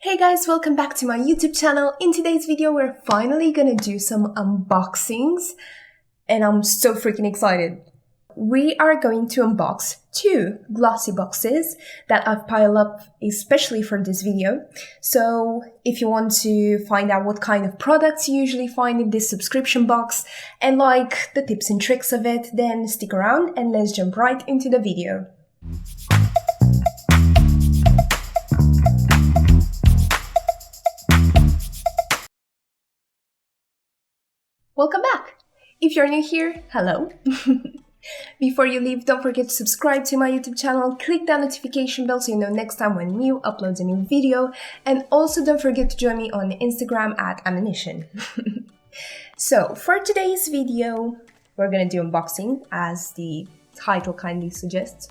Hey guys, welcome back to my YouTube channel. In today's video, we're finally gonna do some unboxings and I'm so freaking excited. We are going to unbox two glossy boxes that I've piled up especially for this video. So if you want to find out what kind of products you usually find in this subscription box and like the tips and tricks of it, then stick around and let's jump right into the video. Welcome back! If you're new here, hello! Before you leave, don't forget to subscribe to my YouTube channel, click that notification bell so you know next time when Mew uploads a new video, and also don't forget to join me on Instagram at Ammunition. So, for today's video, we're gonna do unboxing, as the title kindly suggests.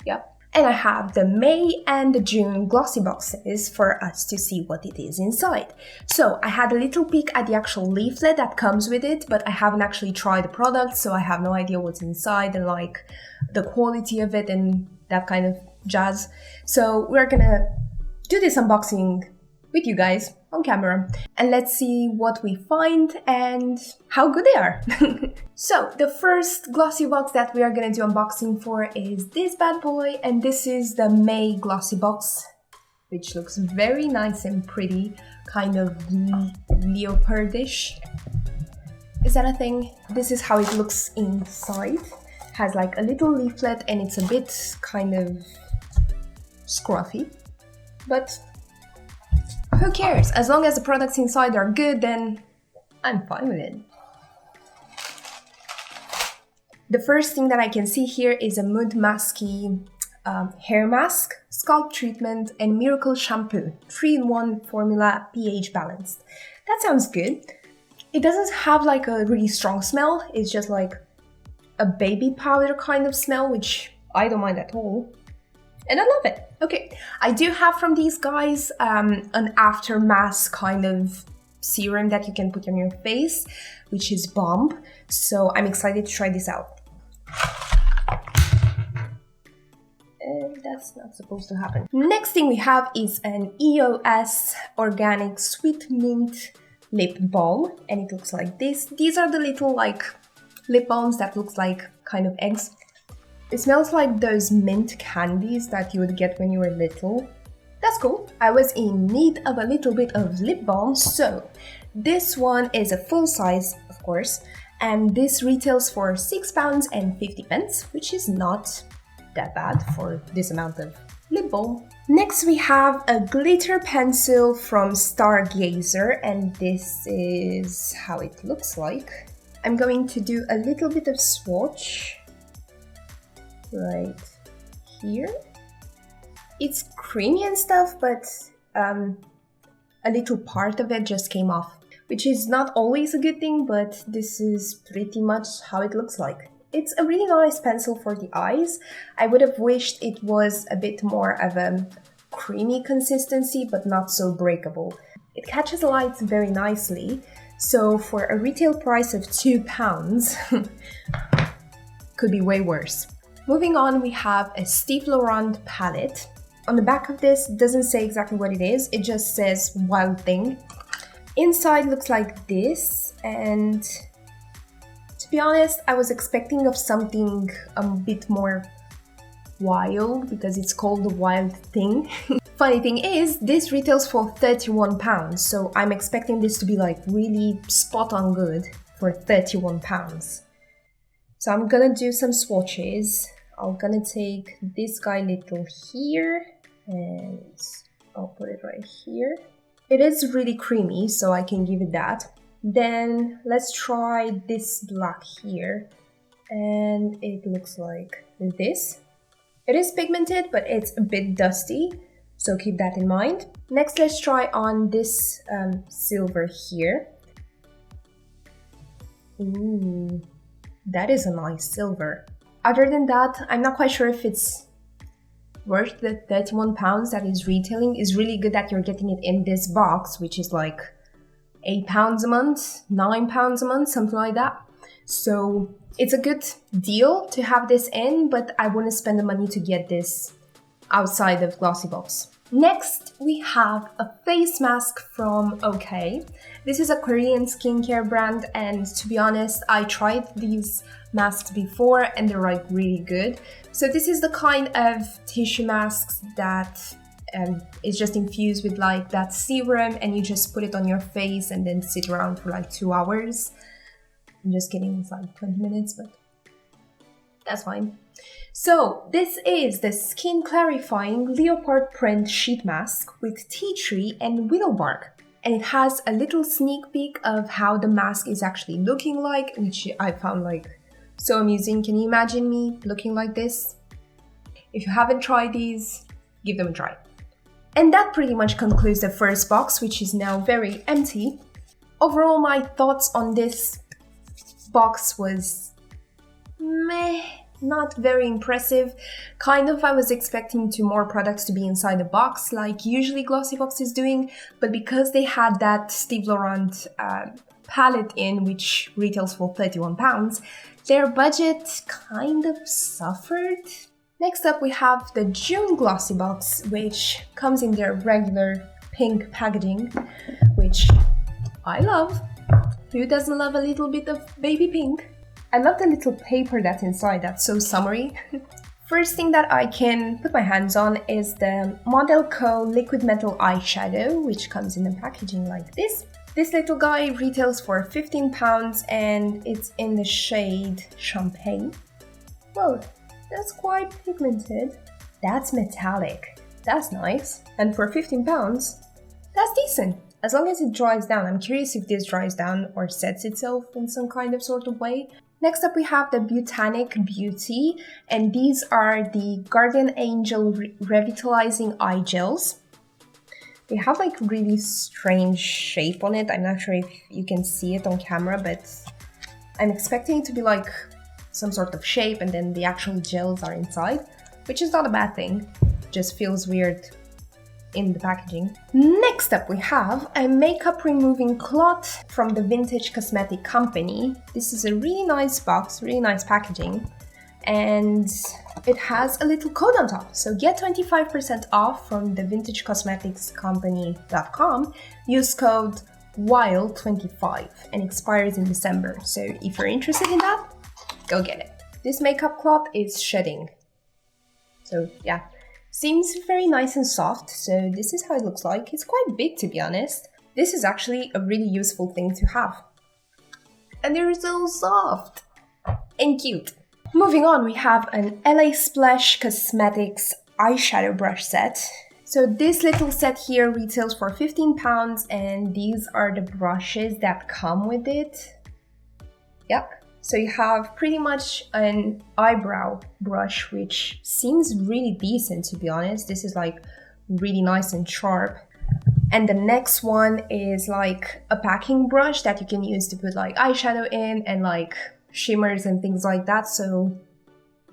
Yep. And I have the May and the June glossy boxes for us to see what it is inside. So I had a little peek at the actual leaflet that comes with it, but I haven't actually tried the product, so I have no idea what's inside and like the quality of it and that kind of jazz. So we're gonna do this unboxing with you guys on camera and let's see what we find and how good they are. So the first glossy box that we are gonna do unboxing for is this bad boy, and this is the May glossy box, which looks very nice and pretty, kind of leopardish. Is that a thing? This is how it looks inside. Has like a little leaflet and it's a bit kind of scruffy, but who cares? As long as the products inside are good, then I'm fine with it. The first thing that I can see here is a Mood Masky hair mask, scalp treatment, and miracle shampoo. 3-in-1 formula, pH balanced. That sounds good. It doesn't have like a really strong smell. It's just like a baby powder kind of smell, which I don't mind at all. And I love it. Okay, I do have from these guys an after mask kind of serum that you can put on your face, which is bomb. So I'm excited to try this out. And that's not supposed to happen. Next thing we have is an EOS Organic Sweet Mint Lip Balm, and it looks like this. These are the little like lip balms that looks like kind of eggs. It smells like those mint candies that you would get when you were little. That's cool. I was in need of a little bit of lip balm, so this one is a full size, of course, and this retails for £6.50, which is not that bad for this amount of lip balm. Next we have a glitter pencil from Stargazer, and this is how it looks like. I'm going to do a little bit of swatch right here. It's creamy and stuff, but a little part of it just came off, which is not always a good thing, but this is pretty much how it looks like. It's a really nice pencil for the eyes. I would have wished it was a bit more of a creamy consistency, but not so breakable. It catches lights very nicely, so for a retail price of £2, could be way worse. Moving on, we have a Steve Laurent palette. On the back of this, it doesn't say exactly what it is, it just says Wild Thing. Inside looks like this, and to be honest, I was expecting of something a bit more wild because it's called the Wild Thing. Funny thing is, this retails for £31, so I'm expecting this to be like really spot on good for £31. So I'm gonna do some swatches. I'm gonna take this guy little here and I'll put it right here. It is really creamy, so I can give it that. Then let's try this black here, and it looks like this. It is pigmented, but it's a bit dusty, so keep that in mind. Next, let's try on this silver here. Ooh, that is a nice silver. Other than that, I'm not quite sure if it's worth the £31 that is retailing. It's really good that you're getting it in this box, which is like £8 a month, £9 a month, something like that. So it's a good deal to have this in, but I wouldn't spend the money to get this outside of Glossybox. Next, we have a face mask from OK. This is a Korean skincare brand, and to be honest, I tried these masks before and they're like really good. So this is the kind of tissue masks that is just infused with like that serum, and you just put it on your face and then sit around for like 2 hours. I'm just kidding, it's like 20 minutes, but that's fine. So this is the Skin Clarifying Leopard Print Sheet Mask with tea tree and willow bark. And it has a little sneak peek of how the mask is actually looking like, which I found like so amusing. Can you imagine me looking like this? If you haven't tried these, give them a try. And that pretty much concludes the first box, which is now very empty. Overall, my thoughts on this box was meh. Not very impressive. Kind of, I was expecting more products to be inside the box, like usually Glossybox is doing, but because they had that Steve Laurent palette in, which retails for £31, their budget kind of suffered. Next up, we have the June Glossybox, which comes in their regular pink packaging, which I love. Who doesn't love a little bit of baby pink? I love the little paper that's inside, that's so summery. First thing that I can put my hands on is the Model Co Liquid Metal Eyeshadow, which comes in the packaging like this. This little guy retails for £15 and it's in the shade Champagne. Whoa, that's quite pigmented. That's metallic. That's nice. And for £15, that's decent. As long as it dries down. I'm curious if this dries down or sets itself in some kind of sort of way. Next up, we have the Botanic Beauty, and these are the Guardian Angel Revitalizing Eye Gels. They have like really strange shape on it. I'm not sure if you can see it on camera, but I'm expecting it to be like some sort of shape and then the actual gels are inside, which is not a bad thing. Just feels weird in the packaging. Next up, we have a makeup removing cloth from the Vintage Cosmetic Company. This is a really nice box, really nice packaging, and it has a little code on top. So get 25% off from the vintagecosmeticscompany.com. Use code WHILE25 and expires in December. So if you're interested in that, go get it. This makeup cloth is shedding. So yeah. Seems very nice and soft, so this is how it looks like. It's quite big, to be honest. This is actually a really useful thing to have. And they're so soft and cute. Moving on, we have an LA Splash Cosmetics eyeshadow brush set. So this little set here retails for £15, and these are the brushes that come with it. Yep. So you have pretty much an eyebrow brush, which seems really decent, to be honest. This is like really nice and sharp. And the next one is like a packing brush that you can use to put like eyeshadow in and like shimmers and things like that. So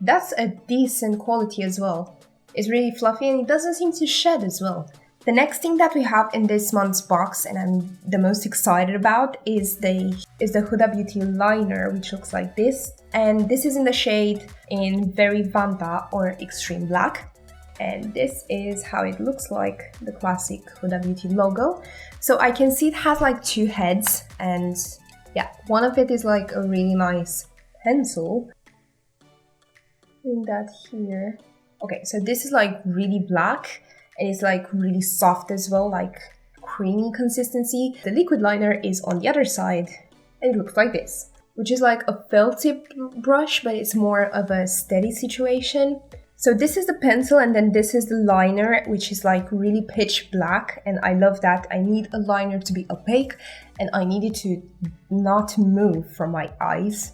that's a decent quality as well. It's really fluffy and it doesn't seem to shed as well. The next thing that we have in this month's box, and I'm the most excited about, is the Huda Beauty liner, which looks like this. And this is in the shade in Very Vanta or Extreme Black. And this is how it looks like, the classic Huda Beauty logo. So I can see it has like two heads, and yeah, one of it is like a really nice pencil. Putting that here. Okay, so this is like really black. And it's like really soft as well, like creamy consistency. The liquid liner is on the other side and it looks like this, which is like a felt tip brush, but it's more of a steady situation. So this is the pencil and then this is the liner, which is like really pitch black. And I love that. I need a liner to be opaque and I need it to not move from my eyes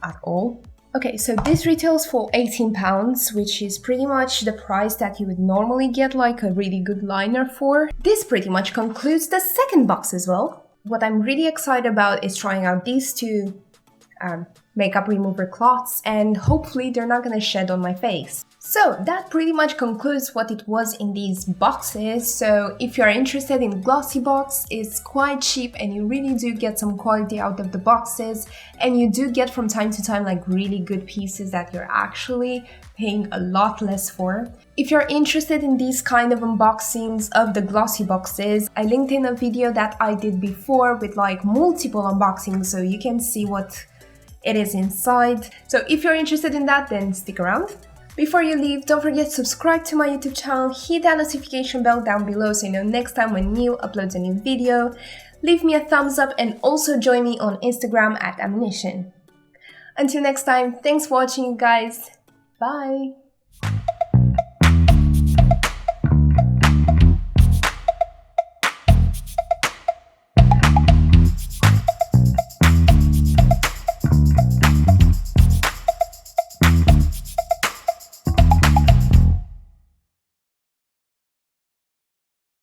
at all. Okay, so this retails for £18, which is pretty much the price that you would normally get like a really good liner for. This pretty much concludes the second box as well. What I'm really excited about is trying out these two makeup remover cloths, and hopefully they're not gonna shed on my face. So that pretty much concludes what it was in these boxes. So if you're interested in Glossybox, it's quite cheap and you really do get some quality out of the boxes, and you do get from time to time like really good pieces that you're actually paying a lot less for. If you're interested in these kind of unboxings of the glossy boxes, I linked in a video that I did before with like multiple unboxings so you can see what it is inside. So if you're interested in that, then stick around. Before you leave, don't forget to subscribe to my YouTube channel, hit that notification bell down below so you know next time when Mew uploads a new video. Leave me a thumbs up and also join me on Instagram at Ammunition. Until next time, thanks for watching, you guys. Bye!